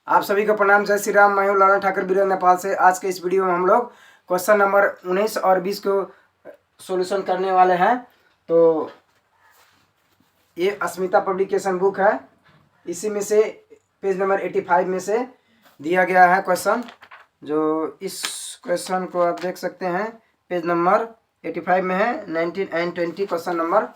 आप सभी को प्रणाम। जय श्री राम। मैं हूं लालन ठाकुर बीरेंद्र नेपाल से। आज के इस वीडियो में हम लोग क्वेश्चन नंबर 19 और 20 को सॉल्यूशन करने वाले हैं। तो ये अस्मिता पब्लिकेशन बुक है, इसी में से पेज नंबर 85 में से दिया गया है क्वेश्चन। जो इस क्वेश्चन को आप देख सकते हैं, पेज नंबर 85 में है, 19 एंड 20 क्वेश्चन नंबर।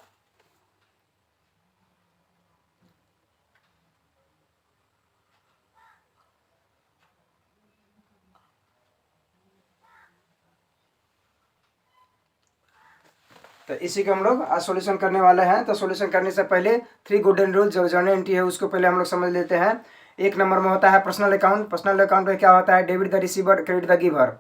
तो इसी को हम लोग आज सॉल्यूशन करने वाले हैं। तो सॉल्यूशन करने से पहले 3 गोल्डन रूल जो जर्नल एंट्री है उसको पहले हम लोग समझ लेते हैं। एक नंबर में होता है पर्सनल अकाउंट। पर्सनल अकाउंट में क्या होता है? Debit the receiver, credit the giver.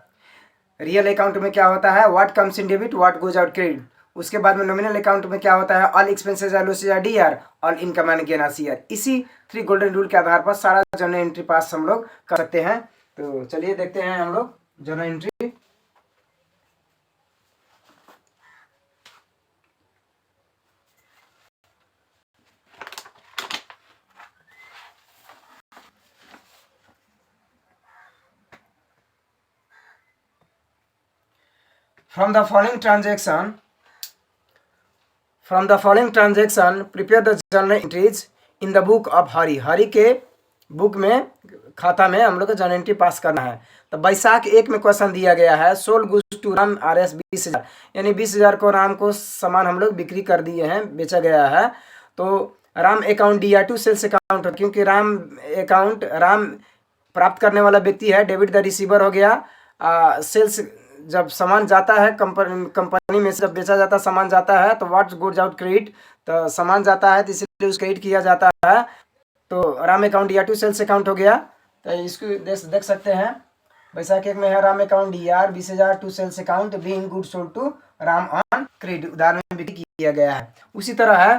Real account में क्या होता है? What comes in debit, what goes out credit. उसके बाद में नॉमिनल अकाउंट में क्या होता है? All expenses are losses are DR, all income and gain are CR. इसी 3 गोल्डन रूल के आधार पर सारा जर्नल एंट्री पास हम लोग कर सकते हैं। तो चलिए देखते हैं हम लोग journal entry. From the following transaction, prepare the journal entries in the book of Hari. Hari के बुक में, खाता में हम लोग को जर्नल एंट्री पास करना है। तो बैसाख 1 में क्वेश्चन दिया गया है, sold goods to Ram RS 20,000, यानी 20,000 को राम को सामान हम लोग बिक्री कर दिए हैं, बेचा गया है। तो Ram account DR2 sales account, क्योंकि राम अकाउंट, राम प्राप्त करने वाला व्यक्ति है, डेबिट द रिसीवर हो गया। सेल्स जब सामान जाता है कंपनी में से, जब बेचा जाता है सामान जाता है, तो व्हाट गोज आउट क्रेडिट, तो सामान जाता है तो इसलिए उसका क्रेडिट किया जाता है। तो Ram account DR2 sales account हो गया। तो इसको देख सकते हैं, बैसाख 1 में है Ram account DR 20,000 to sales account being good sold to Ram on credit, उधार में बिक्री किया गया है। उसी तरह है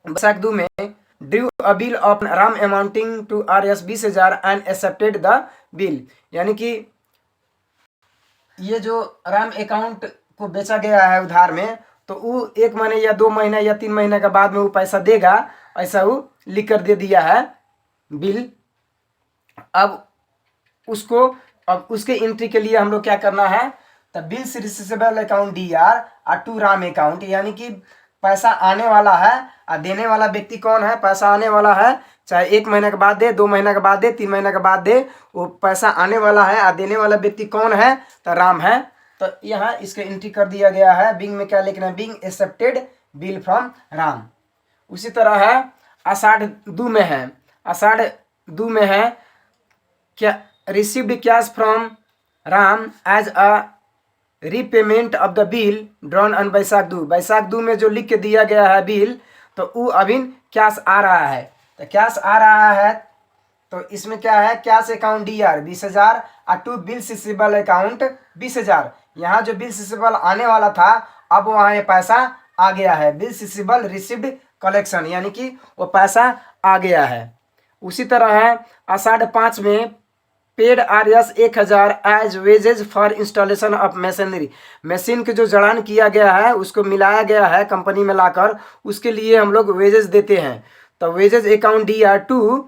बैसाख 2 में due a bill of Ram amounting to RS 20,000 and accepted the bill, यानी कि ये जो राम अकाउंट को बेचा गया है उधार में, तो वो 1 महीने या 2 महीने या 3 महीने के बाद में वो पैसा देगा, ऐसा वो लिख कर दे दिया है बिल। अब उसके एंट्री के लिए हम लोग क्या करना है? तो bills receivable account DR to Ram account, यानी कि पैसा आने वाला है और देने वाला व्यक्ति कौन है? पैसा आने वाला है, चाहे 1 महीने के बाद दे, 2 महीने के बाद दे, 3 महीने के बाद दे, वो पैसा आने वाला है और देने वाला व्यक्ति कौन है? तो राम है। तो यहाँ इसका एंट्री कर दिया गया है। बिंग में क्या लिखना है? Being accepted bill from Ram. उसी तरह है आषाढ़ 2 में है, आषाढ़ 2 में है क्या? Received cash from Ram as a repayment of the bill drawn on Baisakh 2। Baisakh 2 में जो लिख के दिया गया है बिल, तो वो अभी कैश आ रहा है। तो कैश आ रहा है, तो इसमें क्या है? कैश अकाउंट DR 20,000 और टू बिल रिसीवेबल अकाउंट 20,000। यहाँ जो बिल रिसीवेबल आने वाला था, अब वहाँ ये पैसा आ गया है, बिल रिसीवेबल रिसीव्ड कलेक्शन, यानी कि वो पैसा आ गया है। उसी तरह है आषाढ़ 5 में paid RS 1,000 as wages for installation of machinery. Machine के जो जड़ान किया गया है उसको मिलाया गया है कंपनी में लाकर, उसके लिए हम लोग वेजेज देते हैं। तो wages account DR2,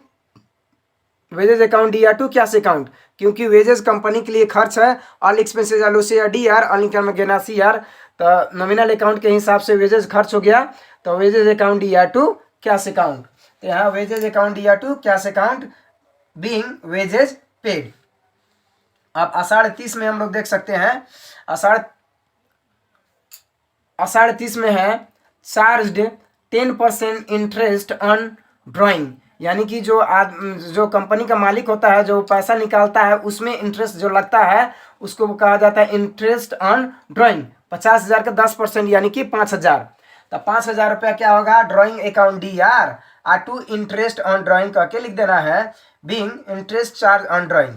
wages account DR2 cash account, क्योंकि वेजेज कंपनी के लिए खर्च है। All expenses are losses are DR, all income gain are CR। तो नॉमिनल अकाउंट के हिसाब से वेजेज खर्च हो गया, तो wages account DR2 cash account. तो यहाँ wages account DR2 cash account being wages paid. अब आषाढ़ 30 में हम लोग देख सकते हैं, आषाढ़ 30 में है चार्ज्ड 10% इंटरेस्ट ऑन ड्राइंग, यानी कि जो कंपनी का मालिक होता है, जो पैसा निकालता है, उसमें इंटरेस्ट जो लगता है उसको कहा जाता है इंटरेस्ट ऑन ड्राइंग। 50,000 का 10%, यानी कि 5,000। तो 5,000 रुपया क्या होगा? Drawing account DR to interest on drawing करके लिख देना है, being interest charge on drawing.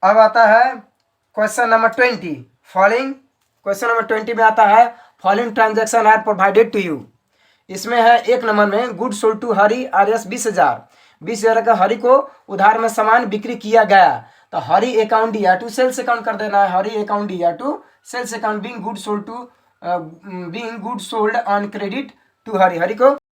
अब आता है question number 20। Following, question number 20 में आता है following transaction are provided to you. इसमें है 1 नंबर में good sold to Hari RS 20,000, 20,000 का हरि को उधार में सामान बिक्री किया गया। तो Hari account DR2 sales account कर देना है, Hari account DR2 sales account being good sold on credit to Hari, Hari को